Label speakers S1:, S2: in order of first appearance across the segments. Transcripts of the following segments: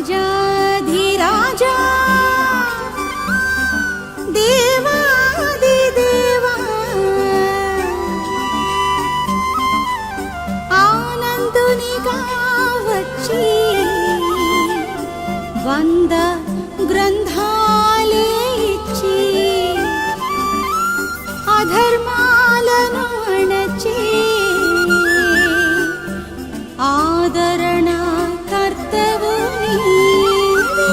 S1: రాజాధిరాజా దేవాదిదేవా ఆనందునిగా వచ్చి వంద గ్రంథాలే ఇచ్చి అధర్మాలను అణచి ఆదరణ కర్తవు నీవే.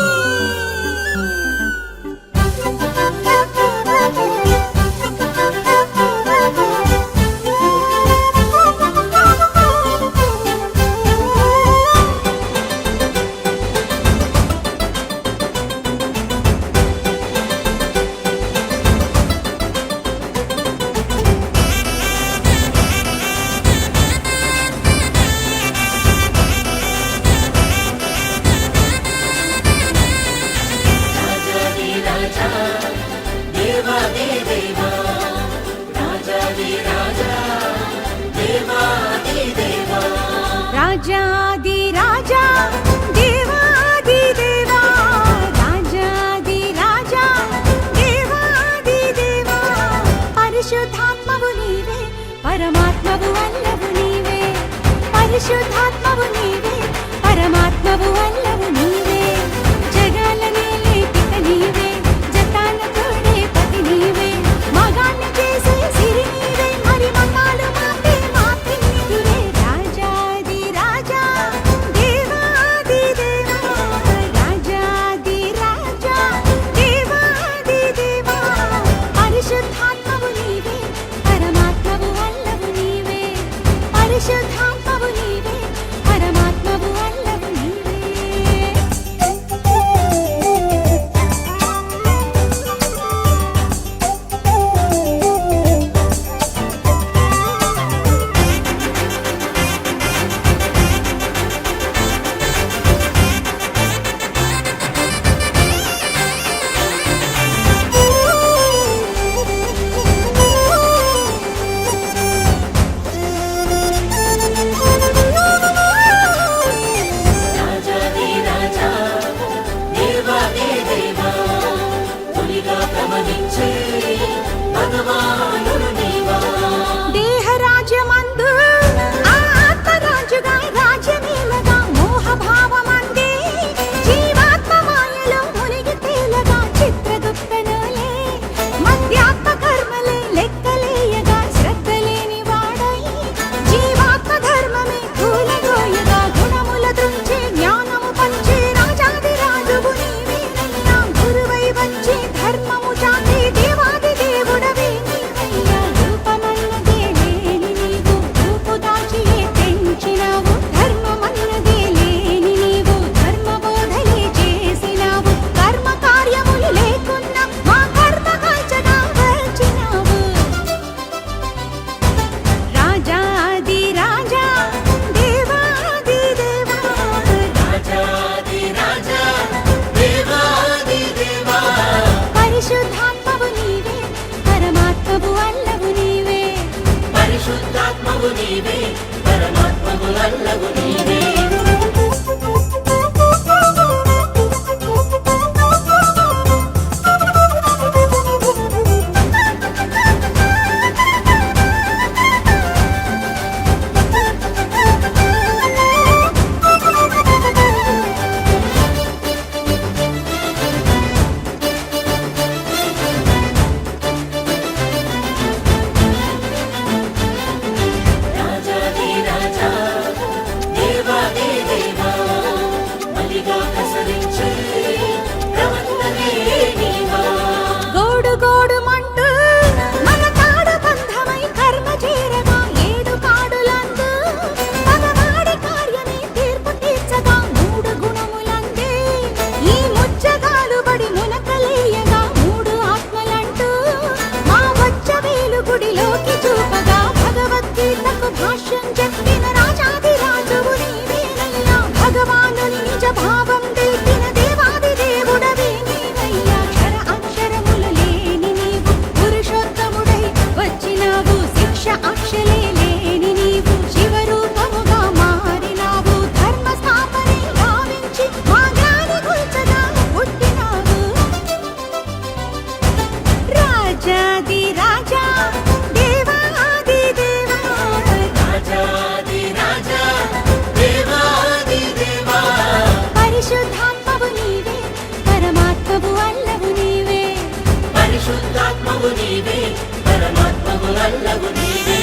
S1: రాజాదిరాజా దేవాదిదేవా రాజాదిరాజా దేవాదిదేవా పరిశుద్ధాత్మవు నీవే పరమాత్మవు అల్లవు నీవే పరిశుద్ధాత్మవు నీవే పరమాత్మవు అల్లవు నీవే జగాల నేలే పిత నీవే జతాన తోడే పతి నీవే మగాన్ని చేసే సిరి నీవే మరి మతాలు మాపే మాపే నీవే రాజాదిరాజా దేవాదిదేవా రాజాదిరాజా దేవాదిదేవా పరిశుద్ధాత్మవు నీవే పరమాత్మవు అల్లవు నీవే పరిశుద్ధాత్మవు నీవే పరమాత్మవు అల్లవు నీవే. దేహరాజ్యమందు ఆత్మరాజుగా రాజ్యమేలగా మోహభావమందే జీవాత్మ మాయలో మునిగి తేలగా చిత్రగుప్తనులే మధ్యాత్మ కర్మలే లెక్కలేయగా శ్రద్ధలేని వాడై జీవాత్మ ధర్మమే కూలగోయగా గుణముల దృంచే జ్ఞానము పంచే రాజాదిరాజువు నీవేనయ్యా గురువై వచ్చే ధర్మము చాటే దేవాది దేవుడవే నీవయ్యా రూపమన్నదే లేని నీవు రూపు దాచియే పెంచినావు ధర్మమన్నదే లేని నీవు ధర్మబోధలే చేసినావు కర్మ కార్యములు లేకున్నా మా కర్మ కాల్చగా వచ్చినావు రాజాదిరాజా దేవాదిదేవా పరిశుద్ధాత్మవు నీవే పరమాత్మవు అల్లవు నీవే
S2: పరిశుద్ధాత్మవు నీవే పరమాత్మవు అల్లవు నీవే. రాజాదిరాజా అల్లవు నీవే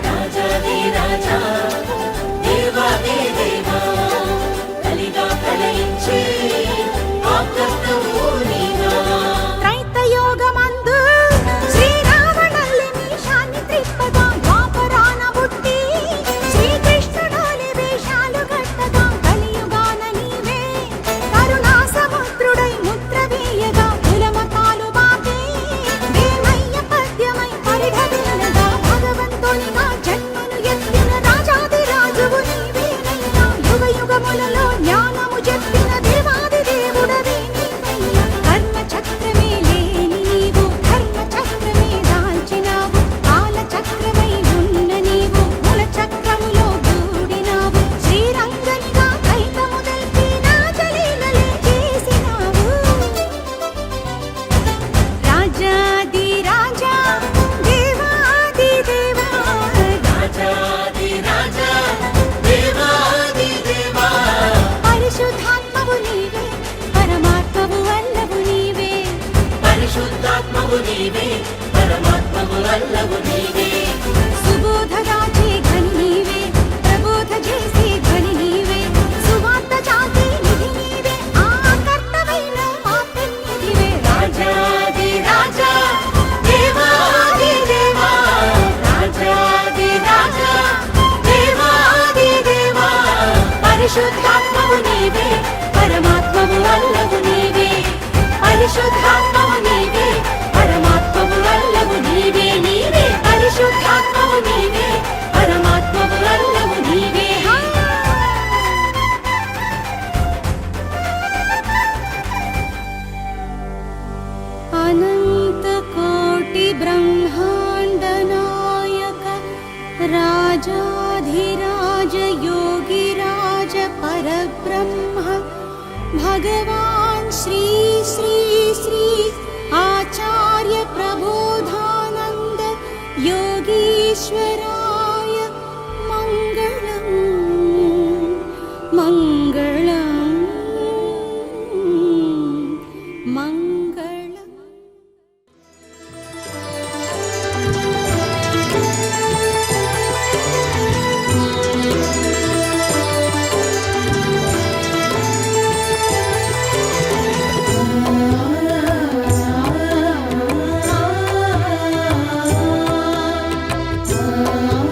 S2: రాజాది రాజా దేవాది దేవా కలిగా ప్రళయించే ఆకర్తవు నీవా
S1: త్రైతయోగమందు శ్రీరావణల్లి మీశాన్ని త్రిప్పగా ద్వాపరాన పుట్టి శ్రీకృష్ణుడోలి వేషాలు గట్టగా కలియుగాన నీవే కరుణా సముద్రుడై ముద్ర వేయగా కులమతాలు బాపే వేమయ్య పద్యమై పరిఢవిల్లగా భగవంతునిగా జన్మను ఎత్తిన రాజాది రాజువు నీవేనయ్యా యుగ యుగములలో జ్ఞానము చెప్పిన దేవాది దేవుడవే నీవయ్యా కర్మ చక్రమే లేని నీవు ధర్మ చక్రమే దాల్చినావు కాల చక్రమై ఉన్న నీవు కుల చక్రములో దూడినావు శ్రీరంగనిగా కైతము దల్పి రాజలీలలే చేసినావు రాజాది రాజా దేవాది దేవా
S2: రాజాది రాజా దేవాది దేవా
S1: పరిశుద్ధాత్మవు నీవే పరమాత్మవు అల్లవు నీవే
S2: పరిశుద్ధాత్మవు నీవే పరమాత్మవు అల్లవు నీవే
S1: సుబోధరాజే ఘని నీవే ప్రబోధ చేసే ధ్వని నీవే సువార్త జాతి నిధి నీవే ఆకర్తమైన మా పెన్నిధివే
S2: రాజాది రాజా దేవాది దేవా రాజాది రాజా దేవాది దేవా పరిశుద్ధాత్మవు నీవే పరమాత్మవు అల్లవు నీవే పరిశుద్ధాత్మవు నీవే పరమాత్మవు అల్లవు నీవే నీవే పరిశుద్ధాత్మవు నీవే పరమాత్మవు అల్లవు నీవే
S1: అనంత కోటి బ్రహ్మాండ నాయక రాజాధిరాజ యోగిరాజ పరబ్రహ్మ భగవాన్ శ్రీ శ్రీ శ్రీ ఆచార్య ప్రబోధానంద యోగీశ్వరాయ మంగళం మంగళం మంగళం ఆ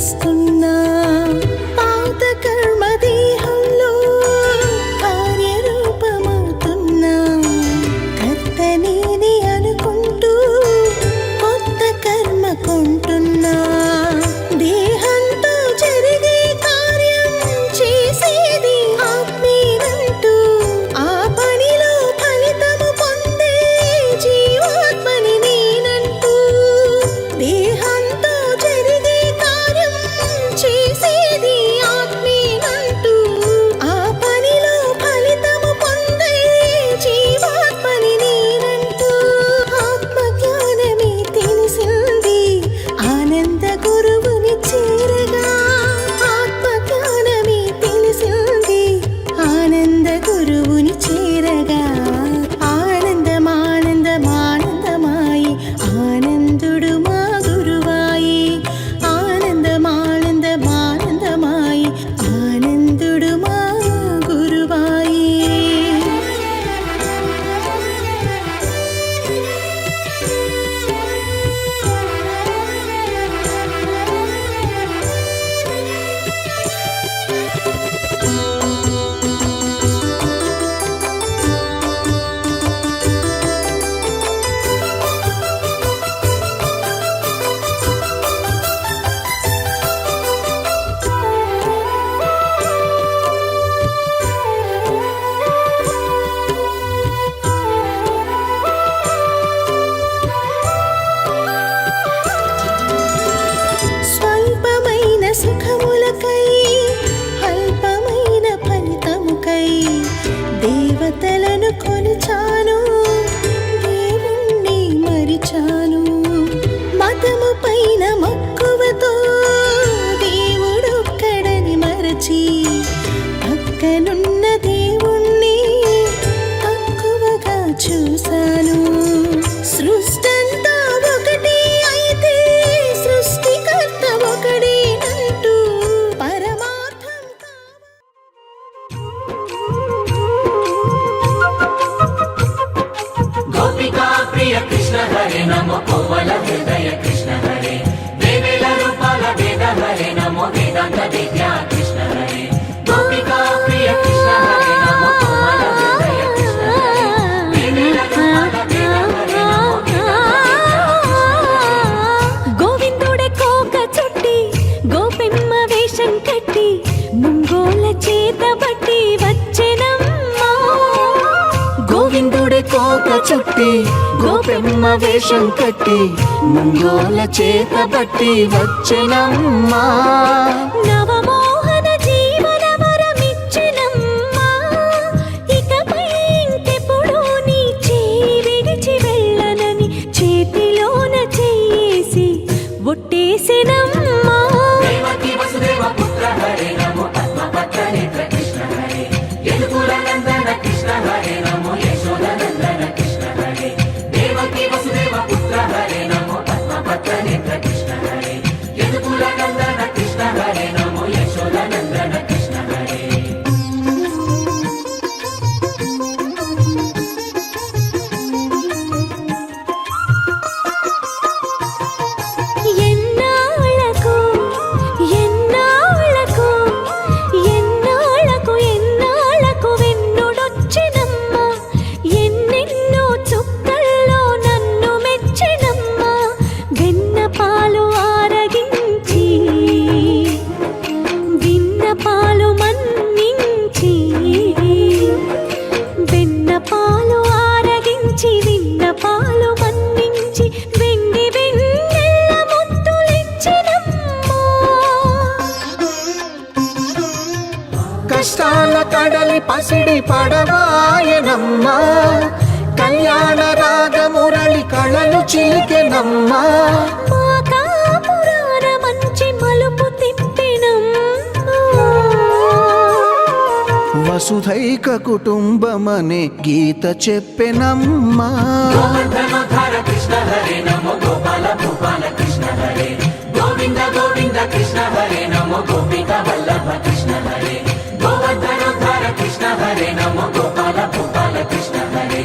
S1: వస్తున్నా పాత కర్మ దేహంలో కార్యరూపమవుతున్నా కర్త నేనే అనుకుంటూ కొత్త కర్మ కొంటున్నా దేహంతో జరిగే కార్యం చేసేది ఆత్మేనంటూ ఆ పనిలో ఫలితము పొందే జీవాత్మని నేనంటూ దేహంతో జరిగే కార్యం చేసేది ఆత్మేనంటూ ఆ పనిలో ఫలితము పొందే జీవాత్మని నేనంటూ ఆత్మజ్ఞానమే తెలిసింది ఆనంద గురువుని చేరగా ఆత్మజ్ఞానమే తెలిసింది ఆనంద గురువుని చేరగా ఆనందమానందమానందమాయి ఆనందుడు మా గురువాయి ఆనందమానందమానందమాయి ఆనందుడు మా గురువాయి స్వల్పమైన సుఖములకై అల్పమైన ఫలితముకై దేవతలను కొలిచాను దేవుణ్ణి మరిచాను మతము పైన మక్కువతో దేవుడొక్కడని మరచి పక్కనున్న దేవుణ్ణి తక్కువగా చూశాను సృష్టంతా ఒకటి అయితే సృష్టికర్త ఒకడేనంటూ పరమార్థం
S2: గోపికా ప్రియ కృష్ణ హరే నమో కోమల హృదయ కృష్ణ హరే వేవేల రూపాల వేద హరే నమో వేదాంత విద్యా కృష్ణ హరే గోపికా ప్రియ కృష్ణ హరే నమో కోమల హృదయ కృష్ణ హరే వేవేల రూపాల వేద హరే నమో
S1: గోవిందుడే కోక చుట్టి గోపెమ్మ వేషం కట్టి ముంగోల చేత బట్టి వచ్చెనమ్మా
S3: గోవిందుడే కోక చుట్టి గోపెమ్మ వేషం కట్టి ముంగోల చేత బట్టి వచ్చెనమ్మా
S1: నవమోహన జీవన వరమిచ్చెనమ్మా ఇకపై ఇంకెప్పుడు నీ చేయి విడిచి వెళ్ళనని చేతిలోన చేసి ఒట్టేసెనమ్మా
S2: దేవకీ వసుదేవ పుత్ర హరే నమో పద్మపత్ర నేత్ర కృష్ణ హరే యదుకుల నందన కృష్ణ హరే నమో యశోద నందన కృష్ణ హరే దేవకీ వసుదేవ పుత్ర హరే నమో పద్మపత్ర నేత్ర కృష్ణ హరే యదుకుల నందన కృష్ణ హరే నమో యశోద నందన కృష్ణ హరే
S1: ఎన్నాళ్ళకు ఎన్నాళ్ళకు ఎన్నాళ్ళకు ఎన్నాళ్ళకు వెన్నుడొచ్చినమ్మా ఎన్నెన్నో చుక్కల్లో నన్ను మెచ్చినమ్మా వెన్న పాలు ఆరగించి విన్న పాలు మన్నించి వెన్న పాలు ఆరగించి విన్న పాలు మన్నించి వెండి వెన్నెల్ల ముద్దులిచ్చినమ్మా
S3: కష్టాల కడలి పసిడి పడవాయనమ్మా కళ్యాణ రాగమురళి కళలు చిలికెనమ్మా
S1: మా కాపురాన మంచి మలుపు తిప్పినమ్మా
S3: వసుధైక కుటుంబమనే గీత చెప్పెనమ్మా
S2: గోవర్ధనోద్ధార కృష్ణ హరే నమో గోపాల భూపాల కృష్ణ హరే గోవింద గోవింద కృష్ణ హరే నమో గోపిక వల్లభ కృష్ణ హరే గోవర్ధనోద్ధార కృష్ణ హరే నమో గోపాల భూపాల కృష్ణ హరే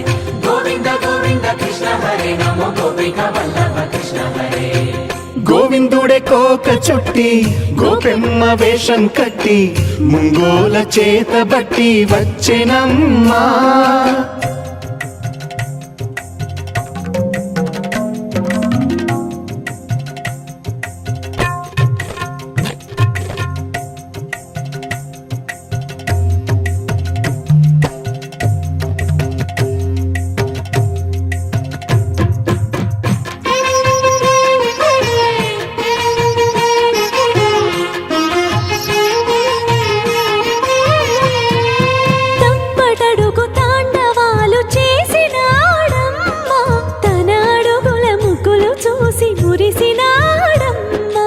S2: గోవింద గోవింద కృష్ణ హరే నమో గోపిక వల్లభ కృష్ణ హరే
S3: గోవిందుడే కోక చుట్టి గోపెమ్మ వేషం కట్టి ముంగోల చేత బట్టి వచ్చెనమ్మా.
S1: తప్పటడుగు తాండవాలు చేసినాడమ్మా, తన అడుగుల ముగ్గులు చూసి మురిసినాడమ్మా.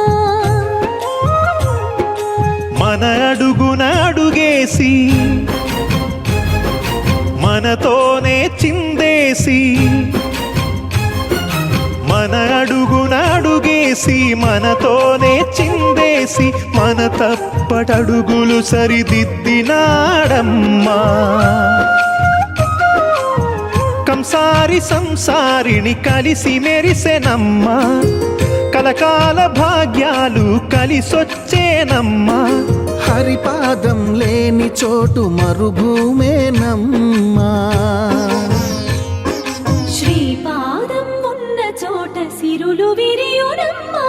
S4: మన అడుగున అడుగేసి మనతోనే చిందేసి, మన అడుగున అడుగేసి మనతోనే చిందేసి, మన తప్పటడుగులు సరిదిద్దినాడమ్మా. కంసారి సంసారిని కలిసి మెరిసెనమ్మా, కలకాల భాగ్యాలు కలిసొచ్చేనమ్మా.
S3: హరిపాదం లేని చోటు మరుభూమేనమ్మా.
S1: శ్రీపాదం ఉన్న చోట సిరులు విరియునమ్మా.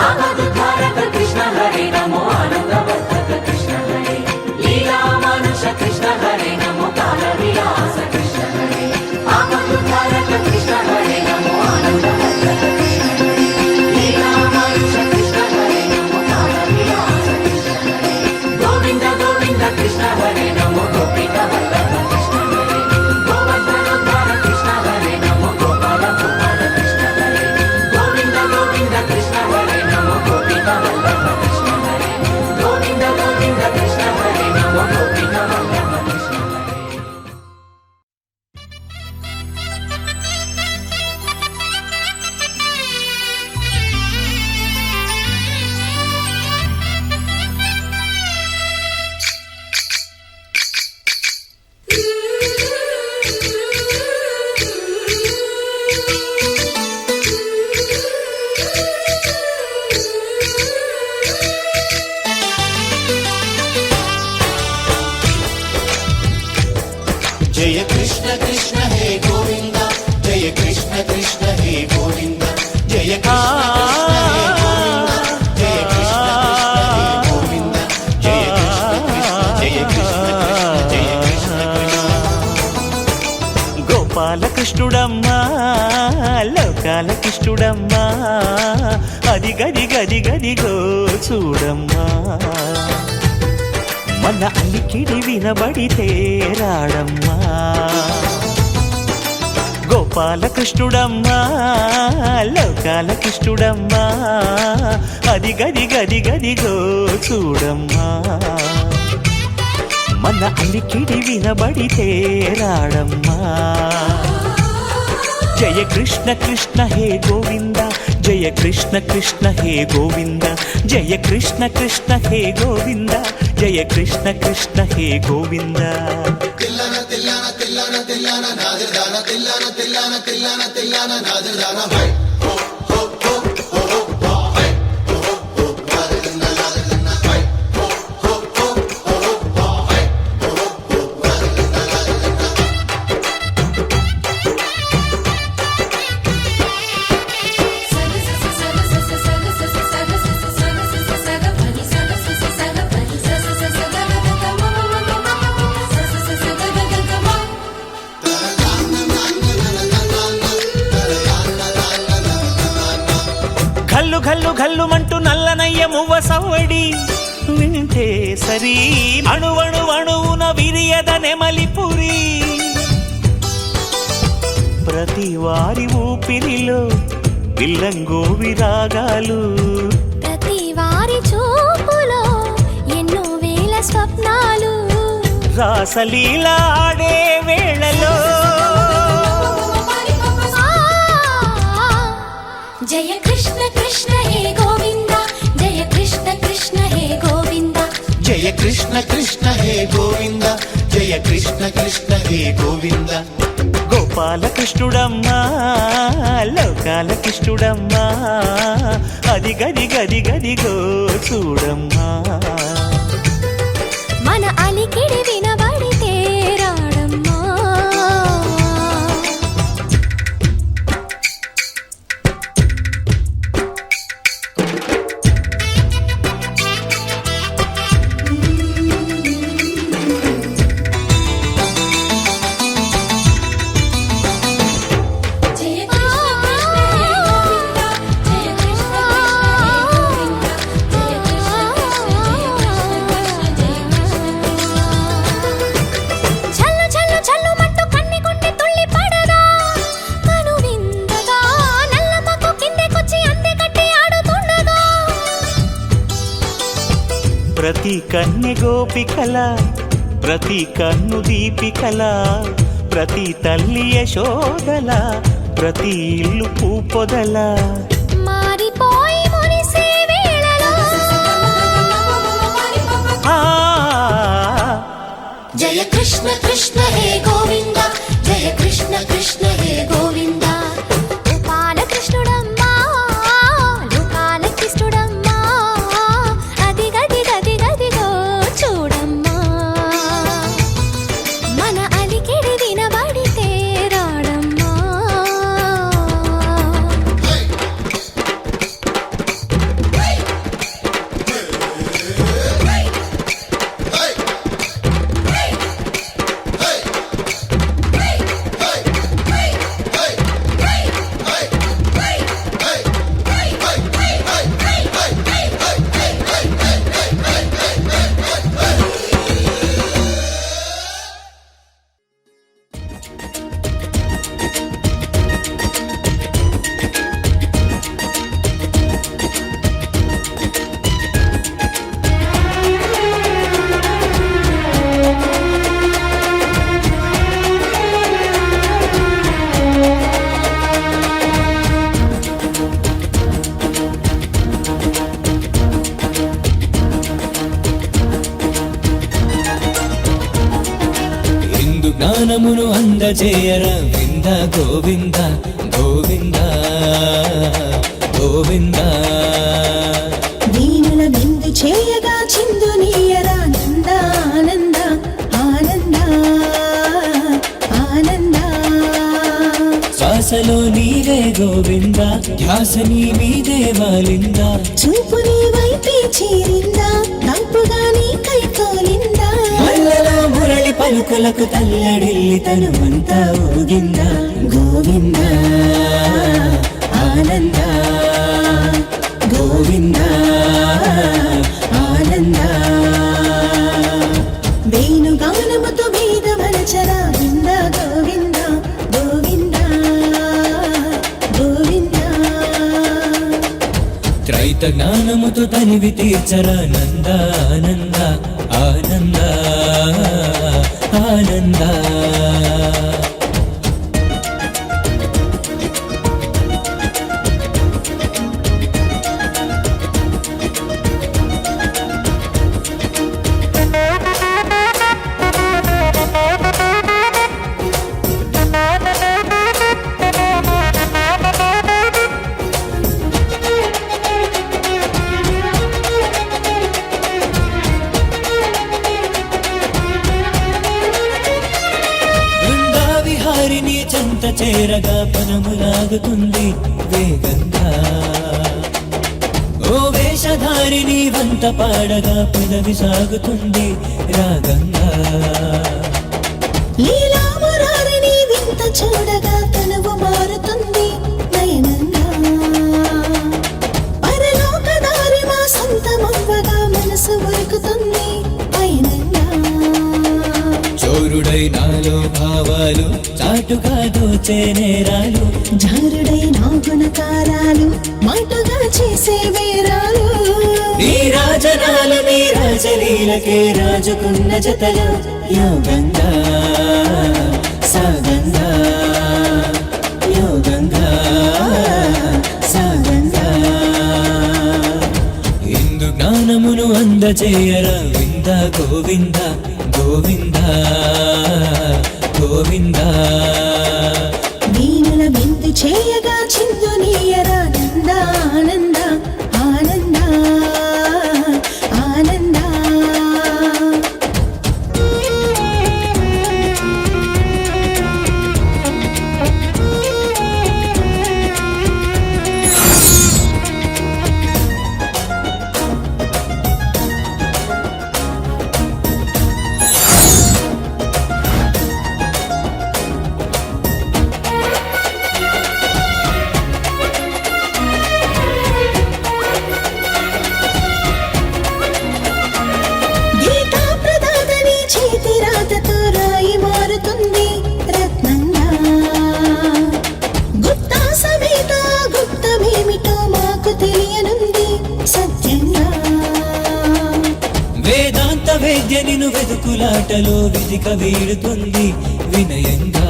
S2: ఆనందధారక కృష్ణ హరే నమో ఆనందవర్ధక కృష్ణ హరే, లీలా మానుష కృష్ణ హరే నమో కాల విలాస కృష్ణ హరే. ఆనందధారక కృష్ణ హరే నమో ఆనందవర్ధక కృష్ణ హరే, లీలా మానుష కృష్ణ హరే నమో కాల విలాస కృష్ణ హరే. గోవింద గోవింద కృష్ణ హరే నమో గోపిక వల్లభ కృష్ణ హరే, గోవర్ధనోద్ధార కృష్ణ హరే నమో గోపాల గోపాల కృష్ణ హరే. గోవింద గోవింద కృష్ణ హరే నమో గోపిక వల్లభ కృష్ణ హరే, గోవింద గోవింద కృష్ణ హరే నమో గోపిక వల్లభ కృష్ణ హరే.
S5: జయ కృష్ణ కృష్ణ హే గోవింద, జయ కృష్ణ కృష్ణ హే గోవింద, జయ కృష్ణ కృష్ణ హే గోవింద, జయ కృష్ణ కృష్ణ జయ కృష్ణ కృష్ణ జయ కృష్ణ కృష్ణ.
S4: గోపాలకృష్ణుడమ్మా లోకాల కృష్ణుడమ్మా, అది గది గది గదిగో చూడమ్మా. మన అలికిడి వినబడితే రాడమ్మా. గోపాలకృష్ణుడమ్మా లోకాల కృష్ణుడమ్మా, అది గది గది గదిగో చూడమ్మా. మన అలికిడి వినబడితే రాడమ్మా. జయ కృష్ణ కృష్ణ హే గోవింద, జయ కృష్ణ కృష్ణ హే గోవింద, జయ కృష్ణ కృష్ణ హే గోవింద, జయ కృష్ణ కృష్ణ హే గోవింద.
S5: తిల్లన తిల్లన తిల్లన తిల్లన నాదిర్దాన తిల్లన తిల్లన తిల్లన తిల్లన నాదిర్దాన హై హో హో హో హో హో హై హో హో నాదిర్దాన నాదిర్దాన హై హో హో హో హో హై హో హో
S4: ఘల్లు ఘల్లు ఘల్లుమంటూ నల్లనయ్య మువ్వ సవ్వడి వింటే సరి, అణువణు అణువున విరియద నెమలిపురి. ప్రతి వారి ఊపిరిలో పిల్లంగో విరాగాలు,
S1: ప్రతి వారి చూపులో ఎన్నో వేల స్వప్నాలు.
S4: రాసలీల ఆడే వేళలో
S1: జయ కృష్ణ కృష్ణ హే గోవింద, జయ కృష్ణ కృష్ణ హే గోవింద,
S5: జయ కృష్ణ కృష్ణ హే గోవింద, జయ కృష్ణ కృష్ణ హే గోవింద.
S4: గోపాలకృష్ణుడమ్మా లోకాలకృష్ణుడమ్మా అది గది గది గదిగో చూడమ్మా
S1: మన అలికిడి వినబడితే రాడమ్మా జయ
S4: ప్రతి కన్నె గోపికల ప్రతి కన్ను దీపికల ప్రతి తల్లి యశోదల ప్రతి ఇల్లు పూపొదల
S1: మారిపోయి మురిసే వేళలో జయ కృష్ణ కృష్ణ హే గోవింద జయ కృష్ణ కృష్ణ హే గోవింద గోపాలకృష్ణుడమ్మా లోకాలకృష్ణుడమ్మా అది గది గది గదిగో చూడమ్మా మన అలికిడి వినబడితే రాడమ్మా
S6: జ్ఞానమును అందజేయర వింద గోవింద గోవింద గోవింద
S7: దీనుల బిందు చేయగా చిందు నీయరా నంద ఆనంద ఆనంద ఆనంద
S6: శ్వాసలో నీరే గోవింద ధ్యాస నీ మీదే వాలింద
S7: చూపు నీ వైపే చేరిందా తప్పుగా నీ కైతోలిందా
S6: మల్లెలో మురళి పలుకులకు తల్లడిల్లి తనుమంతా ఊగింద గోవింద ఆనంద గోవింద ఆనంద
S7: వేణుగానముతో వేద వలచరా వింద గోవింద గోవింద గోవింద
S6: త్రైత జ్ఞానముతో తనివి తీర్చరా నంద ఆనంద ఆనంద ఆనంద బృందావిహారిని చెంత చేరగా పనములాగుతుంది వేగంగా ఓ వేషధారిని వంత పాడగా పెదవి సాగుతుంది రాగంగా
S7: లీలా మురారిని వింత చూడగా తనువు మారుతుంది నయనంగా పరలోక దారి మా సొంతమవ్వగా మనసు ఉరుకుతుంది పయనంగా
S6: చోరుడై నాలో భావాలు చాటుగా దోచే నేరాలు
S7: జారుడై నా గుణకారాలు మాటగా చేసే వేరాలు
S6: నీ రాజనాలు నీ రాజలీలకే రాజుకున్న జతలు యోగంగా సాగంగా యోగంగా సాగంగా ఇందు జ్ఞానమును అందజేయర వింద గోవింద గోవింద గోవింద
S7: వీణుల విందు చేయగా చిందు నీయరా నంద ఆనంద ఆనంద ఆనంద గీతా ప్రదాతని చేతి రాతతో రాయి మారుతుంది రత్నంగా గుప్తా సమేత గుప్తమేమిటో మాకు తెలియనుంది సత్యంగా
S6: వేదాంత వేద్య నిను వెదుకులాటలో విధిక వీడుతుంది వినయంగా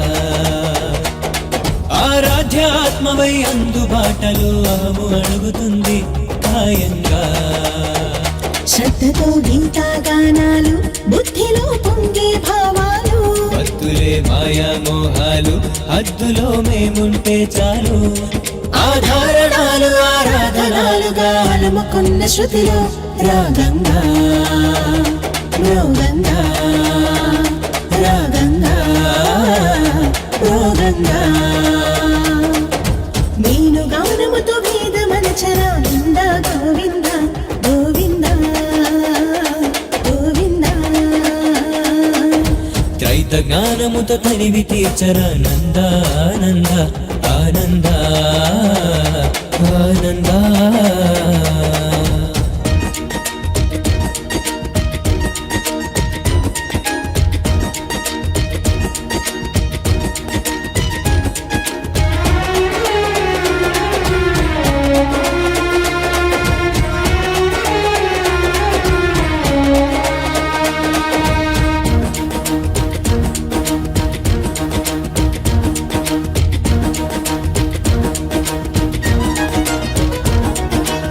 S6: ఆరాధ్యాత్మవై అందుబాటలో అహము అడుగుతుంది ఖాయంగా
S7: శ్రద్ధతో గీతా గానాలు బుద్ధిలో పొంగే భావాలు
S6: భక్తులే మాయా మోహాలు హద్దులో మేముంటే చాలు
S7: ఆధారణాలు ఆరాధనాలుగా అలముకున్న శృతిలో రాగంగా రోగంగా రాగంగా రోగంగా నేను గానముతో వేదమంచరానంద గోవింద గోవింద గోవింద
S6: త్రైత జ్ఞానముతో తనివి తీర్చరానంద ఆనంద ఆనంద ఆనంద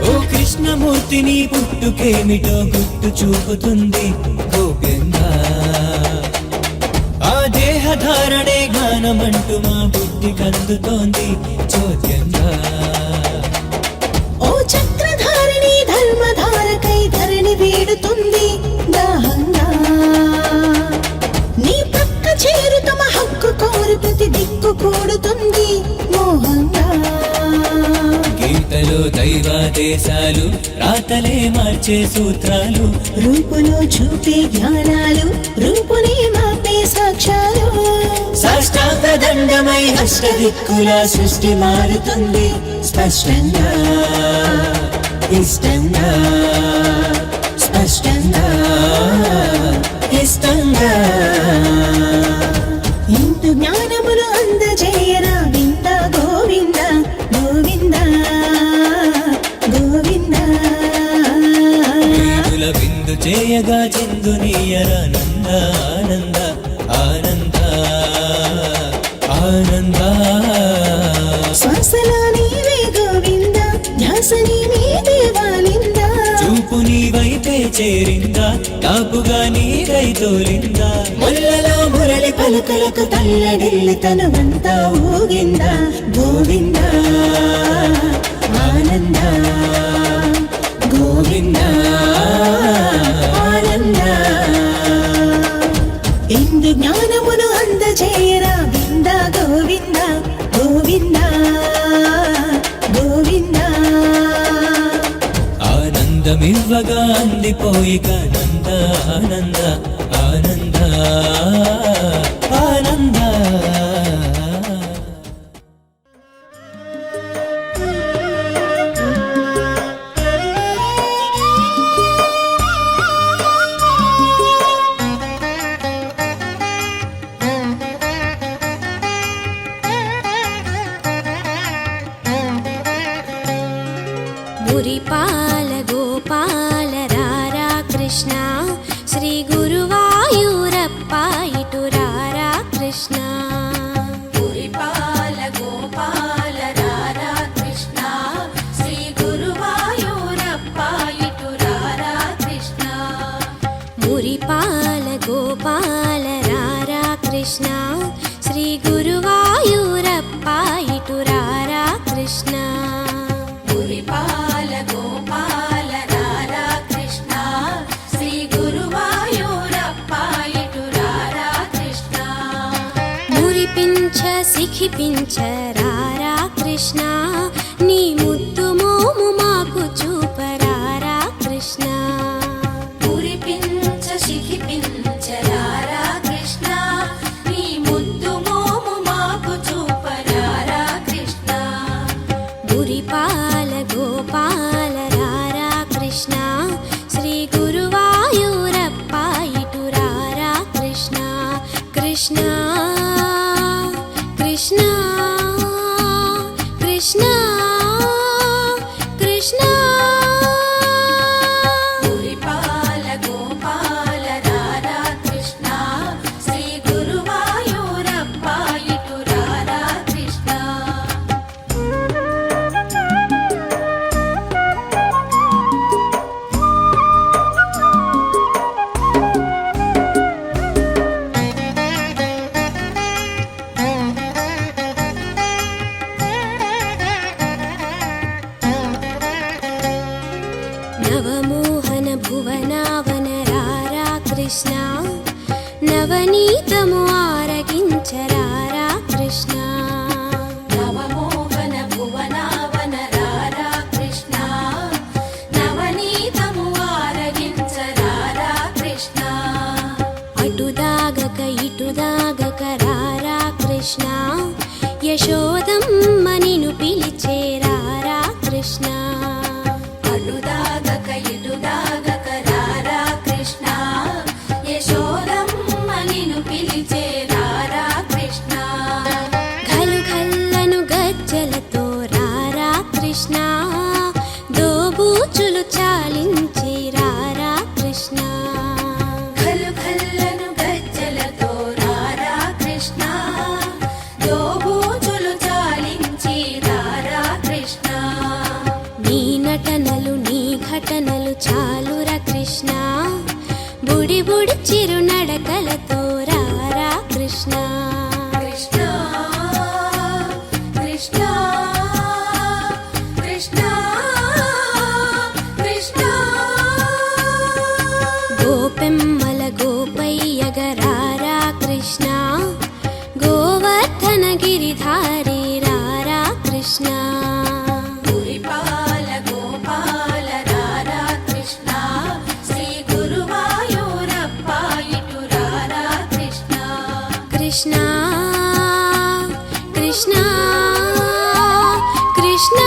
S6: ఓ కృష్ణమూర్తి నీ పుట్టుకేమిటో గుర్తు చూపుతుంది గోప్యంగా ఆ దేహధారణే జ్ఞానమంటూ మా బుద్ధి కందుతోంది చోద్యంగా
S7: ఓ చక్రధారిణి ధర్మధారకై ధరణి వీడుతుంది దాహంగా నీ పక్క చేరు తమ హక్కు కోరు ప్రతి దిక్కు కూడుతుంది మోహంగా
S6: గీతలో దైవాదేశాలు రాతలే మార్చే సూత్రాలు
S7: రూపులో చూపే జ్ఞానాలు రూపునే మాపే సాక్ష్యాలు
S6: సాష్టాంగ దండమై అష్టదిక్కుల సృష్టి మారుతుంది స్పష్టంగా ఇష్టంగా స్పష్టంగా ఇష్టంగా
S7: ఇందు జ్ఞానములు అందజేయరా వింద గోవింద గోవింద గోవింద
S6: వీణుల విందు చేయగా చిందు నీయరానంద ఆనంద ఆనంద ఆనంద
S7: శ్వాసలో నీవే గోవింద ధ్యాస నీవే దేవాలింద
S6: చూపు నీ వైపే చేరిందా తాపుగా నీకై తోలిందా
S7: ముల్లలో మురళి పలుకలకు తల్లడిల్లి తనువంతా ఊగింద గోవింద ఆనంద గోవింద ఆనంద ఇందు జ్ఞానమును అందజేయరా వింద గోవింద గోవింద గోవింద
S6: ఆనందమివ్వగా అందిపోయిక నంద ఆనంద ఆనంద ఆనంద
S1: మురిపాల గోపాల రారా కృష్ణ శ్రీ గురువాయూరప్ప ఇటు రారా కృష్ణ మురిపాల గోపాల రారా కృష్ణ శ్రీ గురువాయూరప్ప ఇటు రారా కృష్ణ మురిపాల గోపాల రారా కృష్ణ మురిపించరారా కృష్ణ నీ ముద్దు మోము మాకు చూపరారా కృష్ణ మురిపించ శిఖిపించరారా కృష్ణ నీ ముద్దు మోము మాకు చూపరారా కృష్ణ మురిపాల గోపాల రారా కృష్ణ శ్రీ గురువాయూరప్ప ఇటు రారా కృష్ణ కృష్ణ కృష్ణ కృష్ణ కృష్ణ మురిపాల గోపాల రారా కృష్ణ శ్రీ గురువాయూరప్ప ఇటు రారా కృష్ణ నవమోహన భువనావన రారా కృష్ణ నవనీతము ఆరగించరారా కృష్ణ నవమోహన భువనావన రారా కృష్ణ నవనీతము ఆరగించరారా కృష్ణ అటుదాగక ఇటుదాగక రారా కృష్ణ యశోదమ్మ నిన్ను పిలిచేరారా కృష్ణ అటుదాగక ఇటుదాగక రారా కృష్ణ యశోదమ్మ నిన్ను పిలిచేరారా కృష్ణ ఘలు ఘల్లను గజ్జలతో రారా కృష్ణ దోబూచులు చాలించి రారా కృష్ణ ఘలు ఘల్లను గజ్జలతో రారా కృష్ణ దోబూచులు చాలించి రారా కృష్ణ నీ నటనలు నీ ఘటనలు చాలురా కృష్ణ బుడి బుడి చిరు నడకలతో రారా కృష్ణ కృష్ణ కృష్ణ కృష్ణ కృష్ణ గోపెమ్మల గోపయ్యగరారా కృష్ణ గోవర్ధన గిరిధారి రారా కృష్ణ మురిపాల గోపాల రారా కృష్ణ శ్రీ గురువాయూరప్ప ఇటు రారా కృష్ణ కృష్ణ కృష్ణ కృష్ణ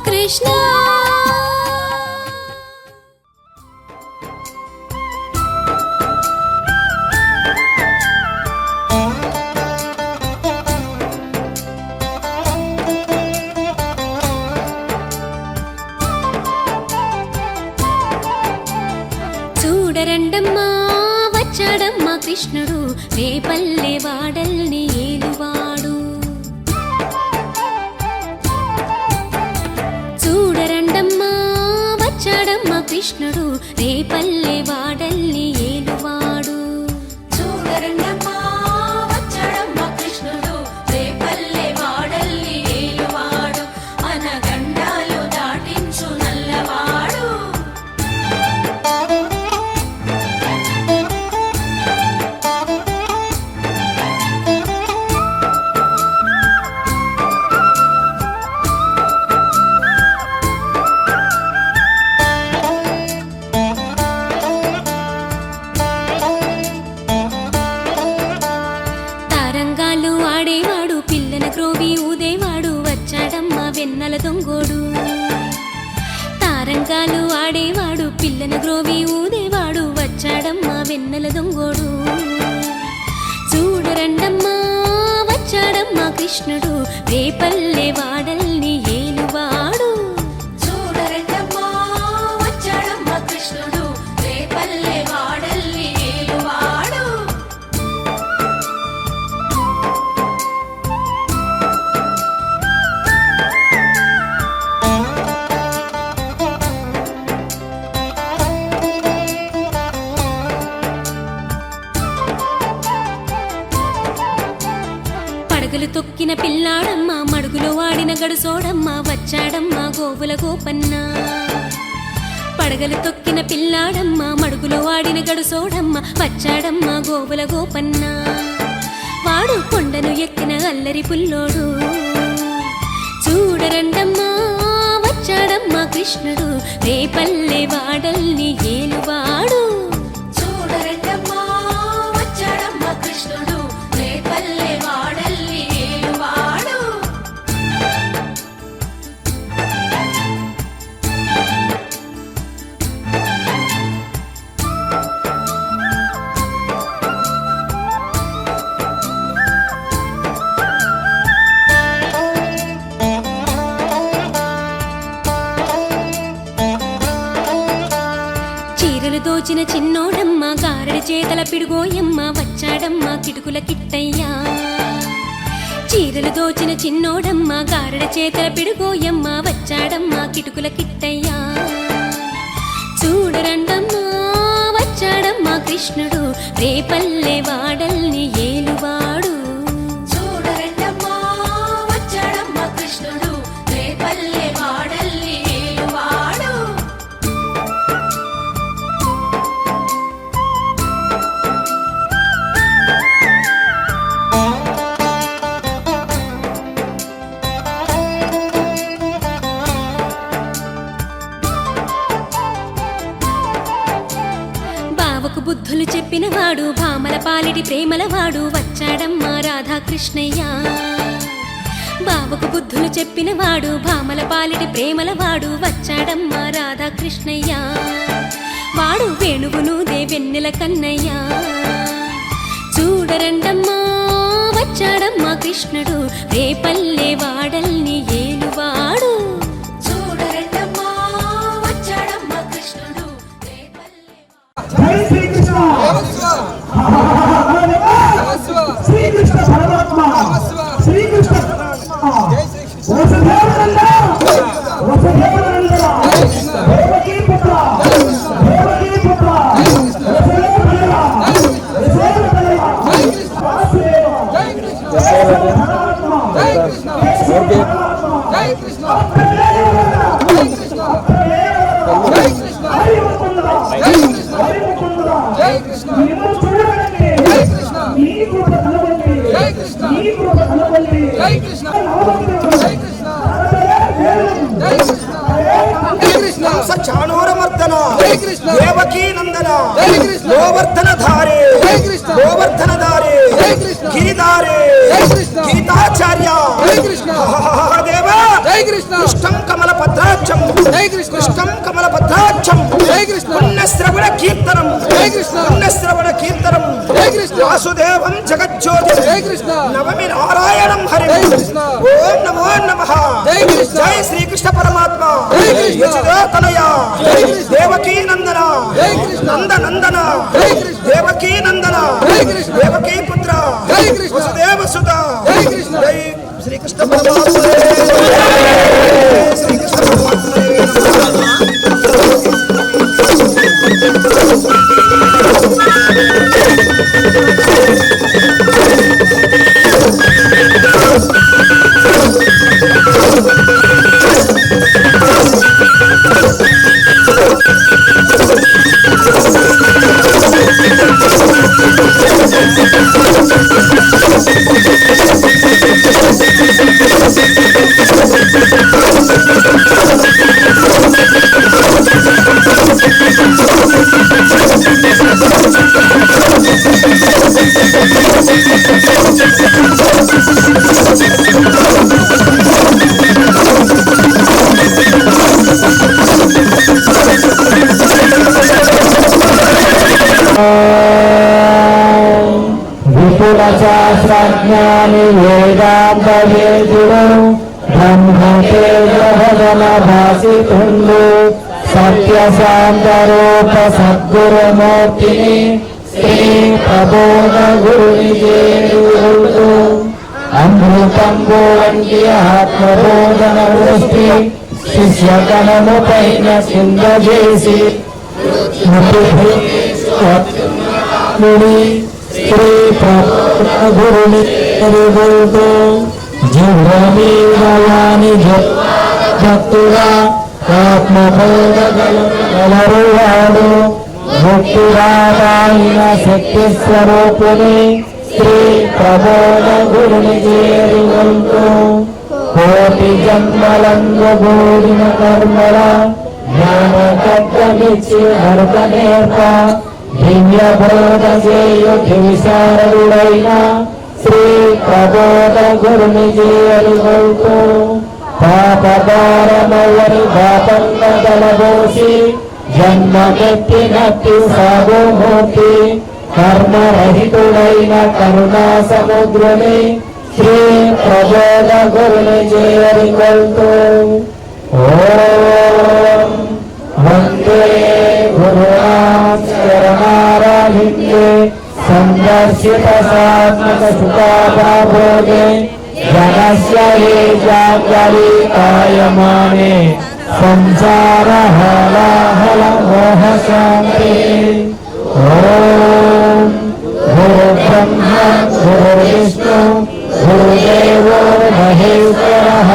S1: కృష్ణ చూడరండమ్మా వచ్చాడమ్మా కృష్ణుడు రేపల్లె వాడల్ని ఏలువాడు చూడరండమ్మా వచ్చాడమ్మా కృష్ణుడు రేపల్లె వాడల్ని ఏలువాడు చూడరండమ్మా వచ్చాడమ్మా కృష్ణుడు రేపల్లె వాడల్ని ఏలువాడు అనగండాలు దాటించు నల్లవాడు తారంగాలు ఆడేవాడు పిల్లన క్రోవి ఊదేవాడు వచ్చాడమ్మా వెన్నెల దొంగోడు తారంగాలు ఆడేవాడు పిల్లన గ్రోవి ఊదేవాడు వచ్చాడమ్మా వెన్నెల దొంగోడు చూడరండమ్మా వచ్చాడమ్మా కృష్ణుడు రేపల్లె వాడల్ని ఏలువాడు చూడరండమ్మా వచ్చాడమ్మా కృష్ణుడు రేపల్లె వాడల్ని ఏలువాడు పడగలు తొక్కిన పిల్లాడమ్మ మడుగులో వాడిన గడుసోడమ్మ వచ్చాడమ్మ గోవుల గోపన్న పడగలు తొక్కిన పిల్లాడమ్మ మడుగులో వాడిన గడుసోడమ్మ వచ్చాడమ్మ గోవుల గోపన్న వాడు కొండను ఎక్కిన అల్లరి పుల్లోడు చూడరండమ్మా వచ్చాడమ్మా కృష్ణుడు రేపల్లె వాడల్ని ఏలువాడు చూడరండమ్మా వచ్చాడమ్మా కృష్ణుడు రేపల్లె వాడల్ని ఏలువాడు చీరలు దోచిన చిన్నోడమ్మ గారడి చేతల పిడుగోయమ్మ వచ్చాడమ్మ కిటుకుల కిట్టయ్యా చీరలు దోచిన చిన్నోడమ్మ గారడి చేతల పిడుగోయమ్మ వచ్చాడమ్మ కిటుకుల కిట్టయ్యా చూడరండమ్మా వచ్చాడమ్మ కృష్ణుడు రేపల్లె వాడల్ని ఏలువాడు చూడరండమ్మా వచ్చాడమ్మ కృష్ణుడు రేపల్లె వాడల్ని ఏలువాడు బావకు బుద్ధులు చెప్పినవాడు భామల పాలిటి ప్రేమలవాడు వచ్చాడమ్మా రాధాకృష్ణయ్య బావకు బుద్ధులు చెప్పినవాడు భామల పాలిటి ప్రేమలవాడు వచ్చాడమ్మా రాధాకృష్ణయ్య వాడు వేణువును దేవెన్నెల కన్నయ్య చూడరండమ్మా వచ్చాడమ్మా కృష్ణుడు రేపల్లె వాడల్ని ఏలువాడు చూడరండమ్మా వచ్చాడమ్మా కృష్ణుడు రేపల్లె
S8: జై శ్రీకృష్ణ శ్రీకృష్ణ పరమాత్మ శ్రీకృష్ణ వసుదేవనంద వసుదేవనంద దేవకీ పుత్ర దేవకీ పుత్ర వసుదేవనంద వసుదేవనంద వాసుదేవ పరమాత్మ జై కృష్ణ జై కృష్ణ జై కృష్ణ జై కృష్ణ హరి ముకుంద జై కృష్ణ హరి ముకుంద జై కృష్ణ నిన్ను చూడడానికి జై కృష్ణ నీ కృప కలవండి జై కృష్ణ నీ కృప కలవండి జై కృష్ణ జై కృష్ణ జై కృష్ణ జై కృష్ణ
S3: చాణూరమర్దన
S8: జై కృష్ణ
S3: దేవకీ నందన
S8: జై కృష్ణ
S3: గోవర్ధన ధారే
S8: జై కృష్ణ
S3: గోవర్ధన ధారే
S8: జై కృష్ణ
S3: గిరిధారే
S8: జై కృష్ణ
S3: గీతాచార్య
S8: జై కృష్ణ
S3: దేవ
S8: జై కృష్ణ
S3: కృష్ణం కమల పద్రాక్షం
S8: జై కృష్ణ
S3: కృష్ణం కమల పద్రాక్షం
S8: జై కృష్ణ
S3: పుణ్యశ్రవణ కీర్తనం
S8: జై కృష్ణ
S3: పుణ్యశ్రవణ కీర్తనం
S8: జై కృష్ణ
S3: వాసుదేవం జగజ్యోతి
S8: జై కృష్ణ
S3: నవమి నారాయణం హరి
S8: జై కృష్ణ
S3: ఓం నమో నమః
S8: జై కృష్ణ
S3: జై శ్రీకృష్ణ పరమాత్మ
S8: జై కృష్ణ
S3: యశోదతనయ
S8: జై కృష్ణ
S3: దేవకీ నందన
S8: జై కృష్ణ
S3: నందనందన
S8: జై కృష్ణ
S3: దేవకీ నందన
S8: జై కృష్ణ
S3: దేవకీ పుత్ర
S8: జై కృష్ణ
S3: వసుదేవ సుత
S8: జై కృష్ణ
S3: జై శ్రీకృష్ణ పరమాత్మ శ్రీకృష్ణ పరమాత్మ
S8: విపుల శాస్త్రజ్ఞాని వేదాంత వేదుడు బ్రహ్మతేజన భాసితుండు సత్యశాంత రూప సద్గురుమూర్తిని శ్రీ ప్రబోధ గురుని చేరుడు అమృతంబు వంటి ఆత్మబోధన వృష్టి శిష్యగణము పైన సింధజేసి శ్రీ గురుని జీవమీయాని భక్తుగా ఆత్మబోధగలరువాడు ముక్తిరాదాయిన శక్తి స్వరూపుని శ్రీ ప్రబోధ గురుని చేరుగొల్పు కోటి జన్మలందు బోధిన కర్మల జ్ఞాన కట్టమిచ్చి నరక నేర్ప దివ్య బోధ చేయు విశారదుడైన శ్రీ ప్రబోధ గురుని చేరుగొల్పు పాపదారమవరి పాపన్న తలబోసి జన్మకెత్తినట్టి సాగుమూర్తి కర్మరహితుడైన కరుణా సముద్రుని శ్రీ ప్రబోధ గురుని చేరికొల్తూ ఓం వందే గురునాథ్ శరణారాధించే సందర్శిత సాత్మక సుఖాభోగే జనస్య హే జాగరి కాయమానే సంసార హలాహల మోహ శాంతి ఓం గురు బ్రహ్మ గురు విష్ణు గురుదేవో మహేశ్వరః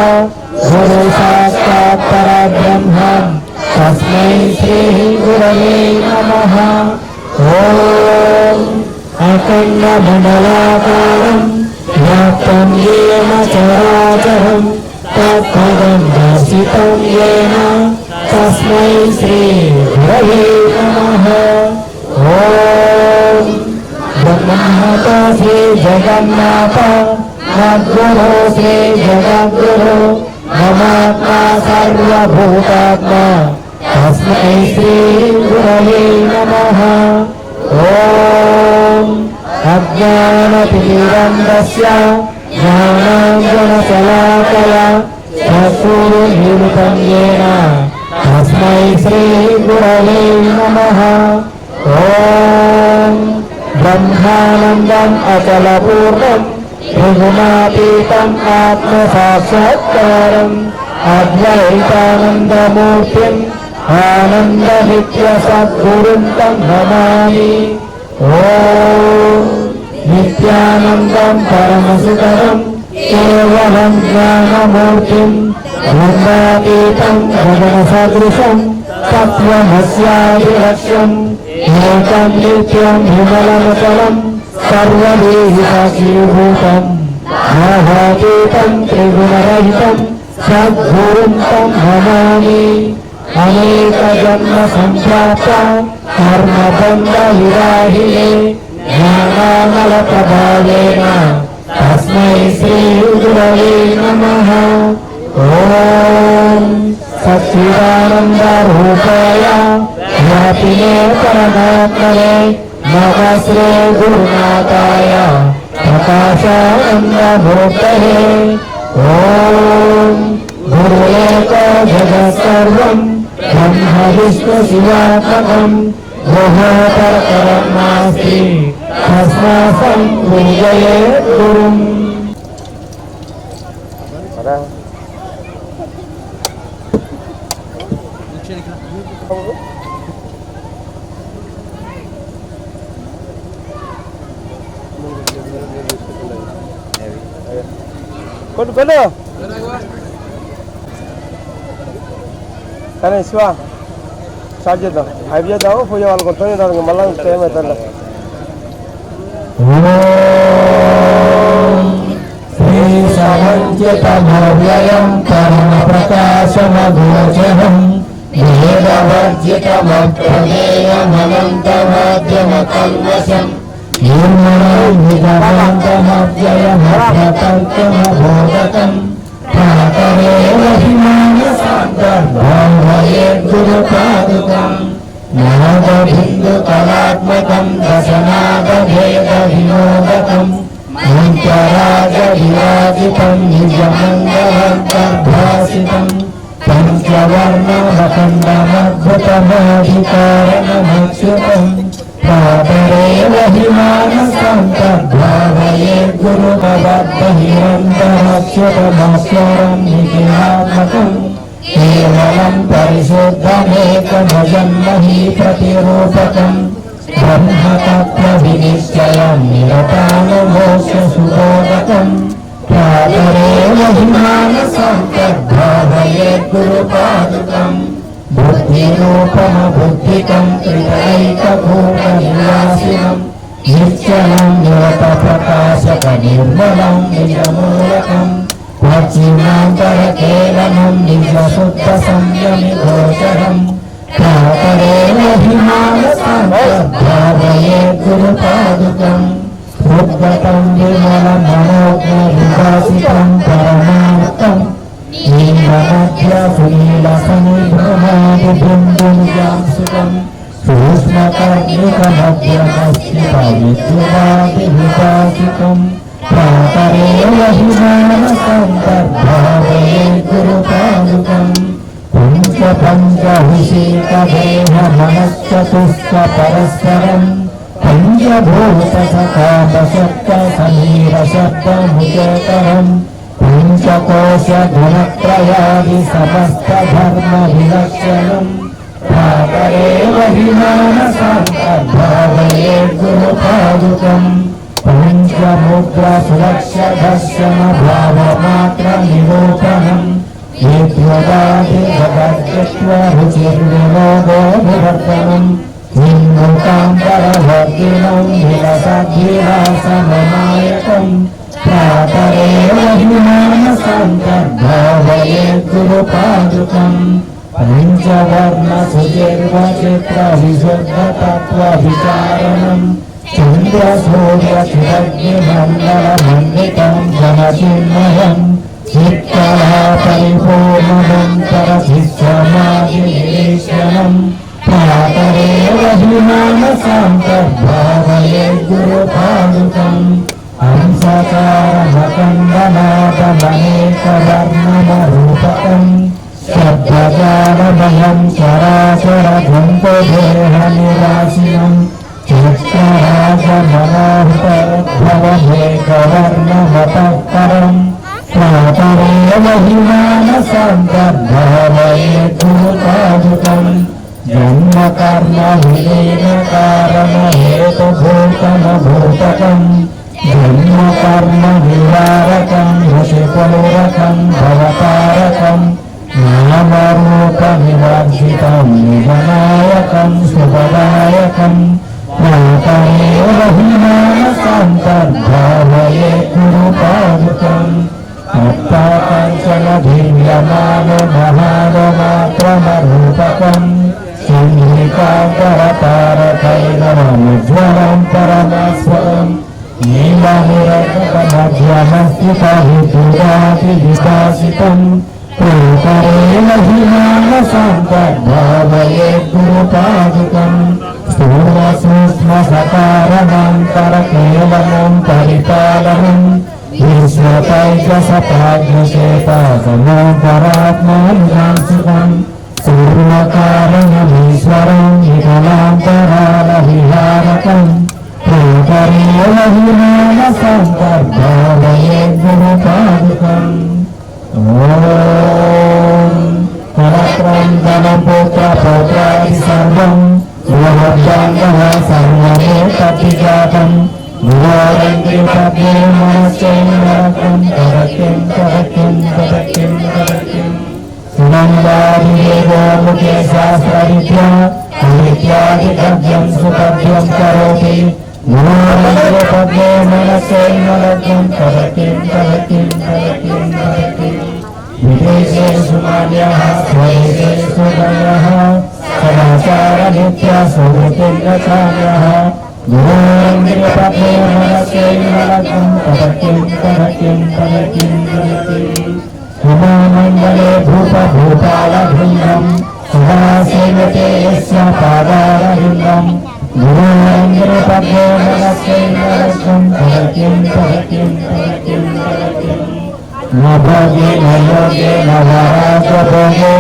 S8: గురు సాక్షాత్ పరబ్రహ్మ తస్మై శ్రీ గురవే నమః ఓం అఖండ మండలాకారం వ్యాప్తం येन చరాచరం తత్పదం దర్శితం येन తస్మై శ్రీ గురవే నమః ఓం బ్రహ్మత శ్రీ జగన్నాథ మద్గురు శ్రీ జగద్గురు మమాత్మా సర్వభూతాత్మా తస్మై శ్రీ గురవే నమః ఓం అజ్ఞానతిమిరంధస్య జ్ఞానాంజనశలాకయా చక్షుర్మిలితం येन తస్మై శ్రీ గురవే నమః ఓం బ్రహ్మానందం అచలపూర్ణం త్రిగుణాతీతం ఆత్మసాక్షాత్కారం అద్వైతానందమూర్తిం ఆనందనిత్య సద్గురుం తం నమామి ఓం నిత్యానందం పరమసుతరం కేవలం జ్ఞానమూర్తిం బ్రహ్మాతీతం గగనసదృశం తత్వమస్యాదిలక్ష్యం ఏకం నిత్యం విమలమచలం సర్వదేహి సాక్షీభూతం మోహాతీతం త్రిగుణరహితం సద్గురుం తం నమామి అనేక జన్మ సంఖ్యాత కర్మబంధ విరాహిణే జ్ఞానామల ప్రభావేన తస్మై శ్రీ గురవే నమః ఓం సచ్చిదానంద రూపాయ వ్యాపినే పరమాత్మనే నమ శ్రీ గురునాథాయ ప్రకాశానందమూర్తయే ఓం గురుయేకో జగత్సర్వం బ్రహ్మ విష్ణు శివాత్మకం గుహోపరకరం నాస్తి తస్మాసం పూజయే గురుం.
S9: కొట్టు కానీ శివ స్టార్ట్ చేద్దాం అవి చేద్దాము పూజ వాళ్ళకి వస్తుంది దానికి మళ్ళీ టైం అవుతుంది
S8: శ్రీ సమంజితమవ్యయం పరమ ప్రకాశమగోచరం వేదవర్జితమప్రమేయమనంతమాద్యమ కల్మషం నిర్మలమవ్యయమప్రకల్పమబోధకం ప్రాతరేవ హిమానసాంతర్భావయేద్గురుపాదుకం నాదబిందుకలాత్మకం దశనాదభేదవినోదకం మంత్రరాజవిరాజితం నిజమంగళంతర్భాసితం పంచవర్ణమఖండమద్భుతమధికారణమచ్యుతం ప్రాతరేవ హిమానసాంతర్భావయేద్గురుపదహిరంతరచ్యుతమస్వరం నిఖిలాత్మకం కేవలం పరిశుద్ధమేకమజన్మహి ప్రతిరూపకం బ్రహ్మతత్వవినిశ్చయం నిరతానుమోక్షసుబోధకం ప్రాతరేవ హిమానసాంతర్భావయేద్గురుపాదుకం బుద్ధిరూపమబుద్ధికం త్రిదైకభూతనివాసినం నిశ్చలం యోగప్రకాశక నిర్మలం నిజమూలకం పశ్చిమాంతరకేవలం నిజశుద్ధ సంయమి గోచరం ప్రాతరేహిమానసాంతర్భావయే గురుపాదుకం ఉద్గతం విమల మనోజ్ఞ వికాసితం పరమార్థం నీలమధ్య సునీల సనిభ్రమాది బిందునిజాంసుకం సూక్ష్మకర్ణిక మధ్యమస్థిత విద్యుదాది వికాసితం ప్రాతరేహిమానసాంతర్భావయే గురుపాదుకం పంచవిశేషదేహ మనశ్చతుష్క పరస్పరం పంచభూత సకాపశబ్ద సమీర శబ్దముచేతరం పంచకోశ గుణత్రయాది సమస్త ధర్మ విలక్షణం ప్రాతరేవ హిమానసాంతర్భావయే గురుపాదుకం పంచముద్ర సులక్ష్య దర్శన భావమాత్ర నిరూపణం రుచిర్వినోదోభివర్తనం నిన్ముకాంతరవర్తినం విలసద్విలాసమనాయకం ప్రాతరేవ హిమానసాంతర్భావయే గురుపాదుకం పంచవర్ణ సుచిర్వచిత్ర విశుద్ధ తత్వ విచారణం చంద్ర సూర్య చిరగ్ని మండల మండితం జనచిన్మయం చిత్తలా పరిపూర్ణమంతర శిష్యమాదినిరీక్షణం ప్రాతరేవ హిమానసాంతర్భావయే గురుపాదుకం హంసకారమకండనాదమనేకవర్ణమరూపకం శబ్దజాలమయం చరాచరధంతదేహ నివాసినం చిత్తరాజమనోహరభవమేకవర్ణమతఃపరం ప్రాతరేవ హిమానసాంతర్భావయే గురుపాదుకం జన్మకర్మ విలీన కారణ హేతుభూతమభూతకం జన్మకర్మ నివారకం ఋషిపౌరకం భవతారకం నామరూప వివర్జితం నిజనాయకం శుభదాయకం ప్రాతరేవ హిమానసాంతర్భావయే గురుపాదుకం అప్పాకంచన దివ్యమాన మహారమాత్రమరూపకం సంహికాకరతారకైరవముజ్వలం పరమేశ్వరం నీలనిరకమధ్యమస్థిత విద్యుదాది వికాసితం ప్రాతరేవ హిమానసాంతర్భావయే గురుపాదుకం స్థూల సూక్ష్మ సకారణాంతర కేవలం పరిపాలనం విశ్వతైకసపాగ్నిచేతసమోపరాత్మానుశాంసితం సూర్యకారణమీశ్వరం వికలాంతరాల విహారకం ప్రాతరేవ హిమానసాంతర్భావయే గురుపాదుకం ఓం కలత్రం ధనపుత్ర పౌత్రాది సర్వం గృహభ్యాంగః సర్వమే తద్విజాతం గురోరంగే పద్మే మనశ్చైనరకం తదకిం తదకిం తదకిం తదకిం సునందాదిదేవోముఖే శాస్త్రవిద్యా అవిద్యాదిభ్యం సుపద్యం కరోతి గురోరంగే పద్మే మనశ్చైనరకం తదకిం తదకిం తదకిం తదకిం విదేశేషు మాన్యః స్వదేశేషు దయః సదాచార నిత్య సుహృతిర్గచార్యః గురోరంగే పద్మే మనశ్చైనరకం తదకిం తదకిం తదకిం తదకిం ఉమామండలే భూపభూపాలభృంగం సదా సేవతే యస్య పాదారవిందం గురోరంగే పద్మే మనశ్చైనరకం తదకిం తదకిం తదకిం తదకిం నభోగే నయోగే నవరాజభోగే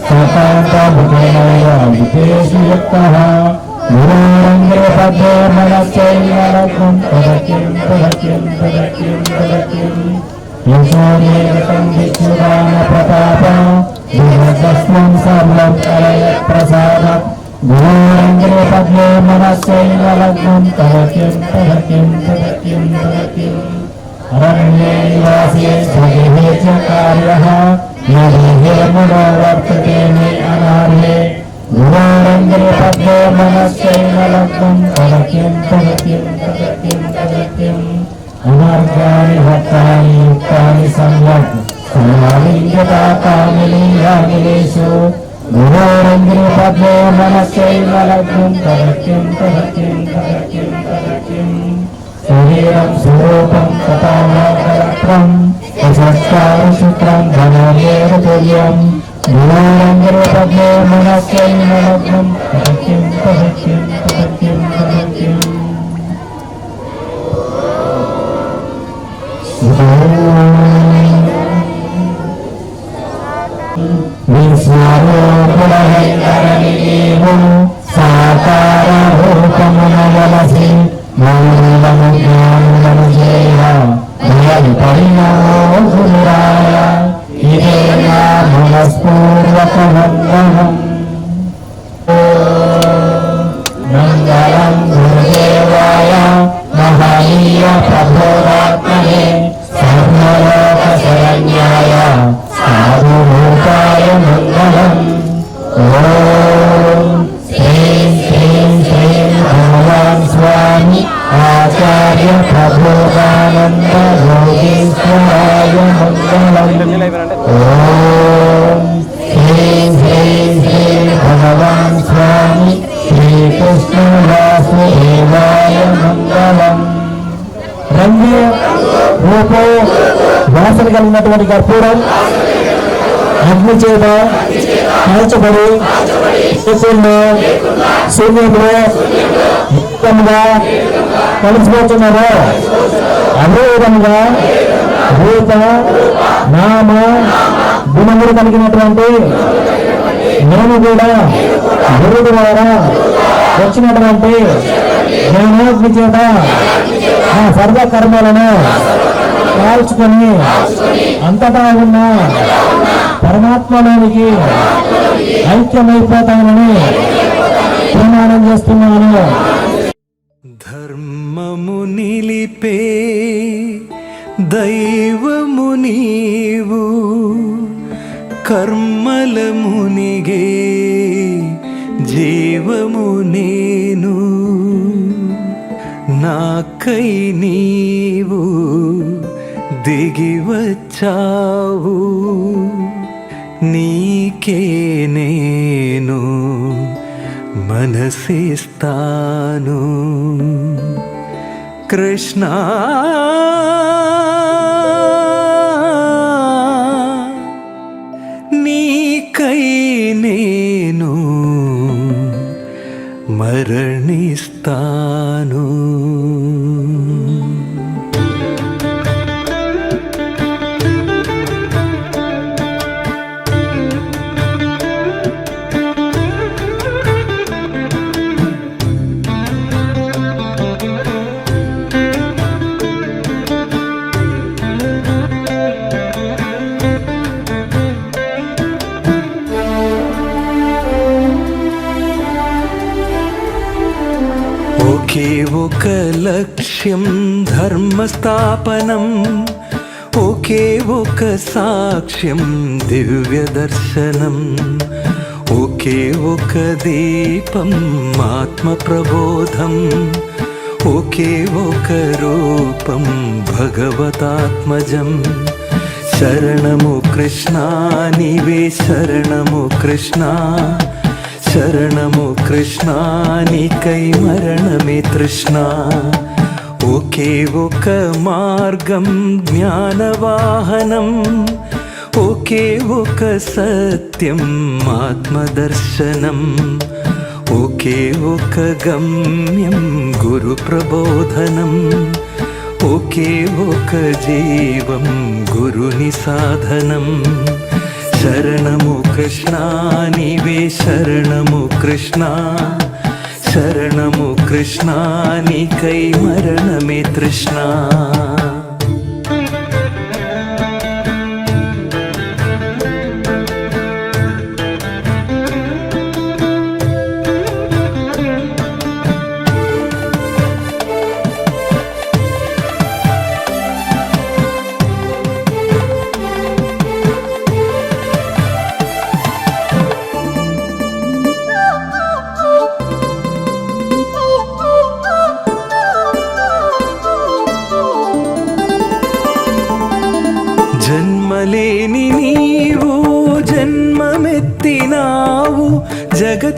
S8: సతాంతముఖేనయ విదేశి యుక్తః గురోరంగే పద్మే మనశ్చైనరకం తదకిం తదకిం తదకిం తదకిం యశోదేవతం విచ్యుదాన ప్రతాప విహతస్వం సర్వం కలయత్ ప్రసాదత్ గురోరంగే పద్మే మనశ్చైనరకం తదకిం తదకిం తదకిం తదకిం అరణ్యే నివాసే స్వగృహే చ కార్యః యదేహే మనో వర్తతే మే అనార్యే గురోరంగే పద్మే మనశ్చైనరకం తదకిం తదకిం తదకిం అనార్గాని భక్తాని యుక్తాని సమ్యక్ సమాలింగతాని లీలానిలేషు గురోరంగిరి పద్మే మనస్సైవ లగ్నం తదక్యం తదక్యం తదక్యం తదక్యం శరీరం స్వరూపం తథాత్రం యశస్కార సూత్రం ధనమేవ తుల్యం గురోరంగిరి పద్మే మనస్సైవ లగ్నం తదక్యం తదక్యం తదక్యం తదక్యం సాకార రూపమునవలసి మూలము జ్ఞానము చేయ పరిణాయ ఇదే నా మనస్పూర్వక వందనం మంగళం గురుదేవాయ మహనీయ ప్రభోరాత్మనే సర్వలోక శరణ్యాయ సాధుభూతాయ మంగళం ఓం శ్రీం శ్రీం శ్రీం భగవాన్ స్వామి ఆచార్య ప్రభోగానంద యోగేశ్వరాయ మంగళం ఓం శ్రీం శ్రీం శ్రీం భగవాన్ స్వామి శ్రీకృష్ణ వాసుదేవాయ మంగళం రంగు రూపం వాసన కలిగినటువంటి కర్పూరం అగ్ని చేత కాల్చబడి శూన్యంలో మొత్తంగా కలిసిపోతున్నారు. అదే విధంగా రూప నామ గుణములు కలిగినటువంటి నేను కూడా గురువు ద్వారా వచ్చినటువంటి జ్ఞానాగ్ని చేత ఆ సర్వ కర్మలను కాల్చుకొని అంతటా ఉన్న పరమాత్మలోనికి ఐక్యమైపోతానని ప్రమాణం చేస్తున్నాను.
S4: ధర్మము నిలిపే దైవము నీవు, కర్మల మునిగే జీవము నేను. నాకై నీవు దిగి వచ్చావు, నీకే నేను మనసిస్తాను. కృష్ణ నీకై నేను మరణిస్తాను. ఒకే ఒక లక్ష్యం ధర్మస్థాపనం, ఒకే ఒక సాక్ష్యం దివ్య దర్శనం, ఒకే ఒక దీపం ఆత్మ ప్రబోధం, ఒకే ఒక రూపం భగవతాత్మజం. శరణము కృష్ణ నీవే శరణము కృష్ణ, శరణము కృష్ణ నీకై మరణమే తృష్ణ. ఒకే ఒక మార్గం జ్ఞానవాహనం, ఒకే ఒక సత్యం ఆత్మదర్శనం, ఒకే ఒక గమ్యం గురు ప్రబోధనం, ఒకే ఒక జీవం గురుని సాధనం. శరణము కృష్ణ నీవే శరణము కృష్ణ, శరణము కృష్ణ నీకై మరణమే తృష్ణ.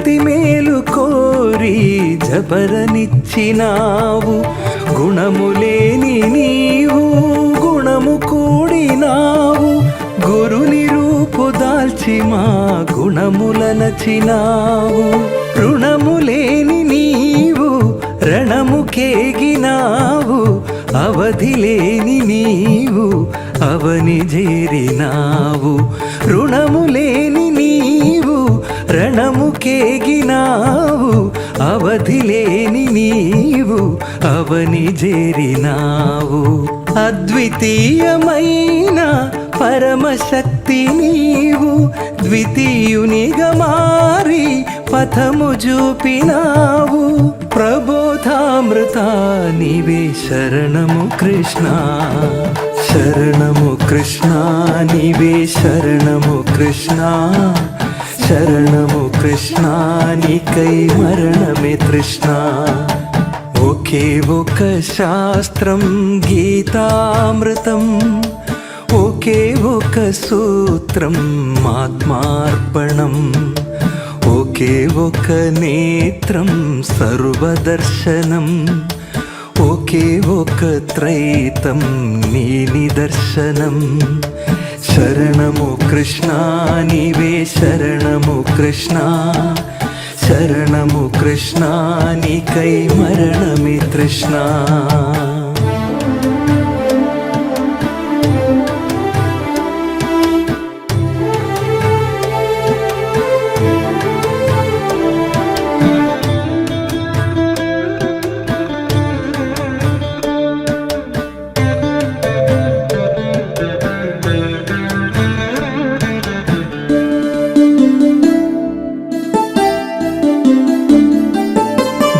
S10: జగతి మేలు కోరి జబరనిచ్చినావు. గుణములేని నీవు గుణము కూడినావు. గురుని రూపు దాల్చి మా గుణముల నచినావు. రుణములేని నీవు రణముకేగినావు. అవధిలేని నీవు అవని చేరినావు. రుణములేని నీవు రణముకేగినావు. అవధిలేని నీవు అవని చేరినావు. అద్వితీయమైన పరమశక్తి నీవు. ద్వితీయునిగా మారి పథము చూపినావు. ప్రబోధామృత నీవే శరణము కృష్ణ. శరణము కృష్ణ నీవే శరణము కృష్ణ. శరణము కృష్ణ నీకై మరణమే తృష్ణ. ఒకే ఒక శాస్త్రం గీతామృతం. ఒకే ఒక సూత్రం ఆత్మార్పణం. ఒకే ఒక నేత్రం సర్వదర్శనం. ఒకే ఒక త్రైతం నీ నిదర్శనం. శరణము కృష్ణ నీవే శరణము కృష్ణ. శరణము కృష్ణ నీకై మరణమే తృష్ణ.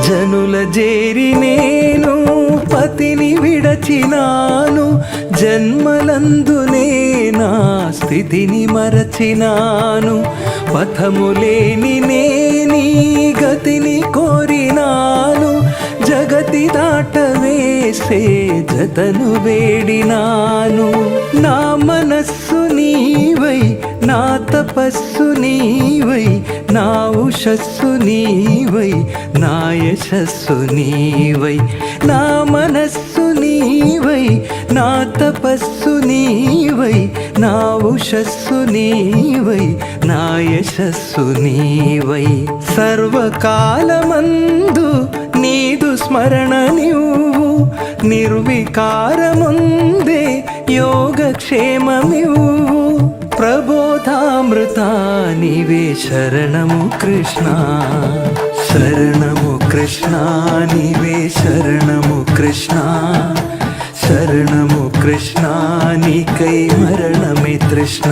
S10: జనుల చేరి నేను పతిని విడచినాను. జన్మలందునే నా స్థితిని మరచినాను. పథములేని నేనీ గతిని కోరినాను. జగతి దాటవేసే జతను వేడినాను. నా మనస్సు నీవై నా తపస్సు నీవై. నా ఉషస్సు నీవై నా యశస్సు నీవై. నా మనస్సు నీవై నా తపస్సు నీవై. నా ఉషస్సు నీవై నా యశస్సు నీవై. సర్వకాలమందు నీదు స్మరణ నీవు. నిర్వికారముందే యోగక్షేమమివు. ప్రబోధామృత నీవే శరణము కృష్ణ. శరణము కృష్ణ నీవే శరణము కృష్ణ. శరణము కృష్ణ నీకై మరణమే తృష్ణ.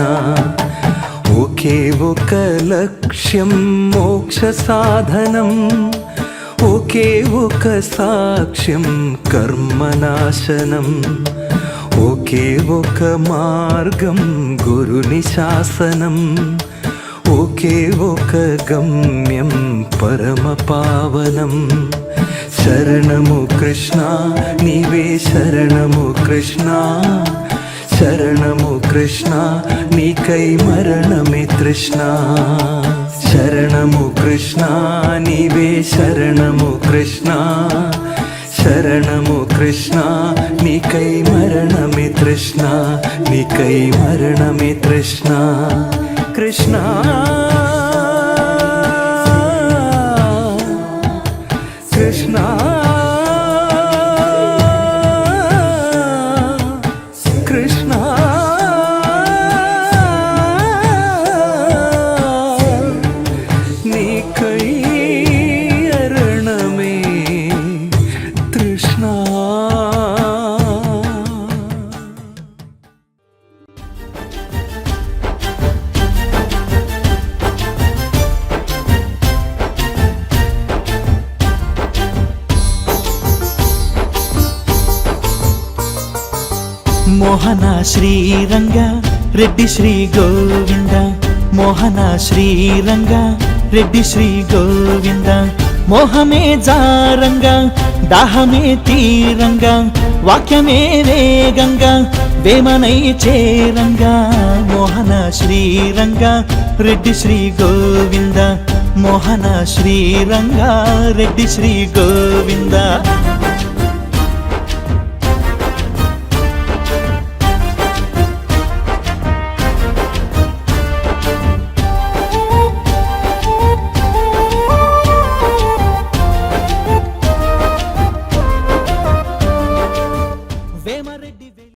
S10: ఒకే ఒక లక్ష్యం మోక్ష సాధనం. ఒకే ఒక సాక్ష్యం కర్మనాశనం. ఒకే ఒక మార్గం గురుని శాసనం. ఒకే ఒక గమ్యం పరమ పావనం. శరణము కృష్ణ నీవే శరణము కృష్ణ. శరణము కృష్ణ నీకై మరణమే తృష్ణ. శరణము కృష్ణ నీవే శరణము కృష్ణ. శరణము కృష్ణ నీకై మరణమే తృష్ణ. నీకై మరణమే తృష్ణ. కృష్ణ కృష్ణ కృష్ణ నీకై అరణమే తృష్ణ.
S4: మోహన శ్రీరంగ రెడ్డి శ్రీ గోవింద. మోహన శ్రీరంగ రెడ్డి శ్రీ గోవింద. మోహమే జారంగా దాహమే తీరంగా. వాక్యమే వేగంగా వేమనై చేరంగా. మోహన శ్రీరంగ రెడ్డి శ్రీ గోవింద.
S6: మోహన శ్రీరంగారెడ్డి శ్రీ గోవింద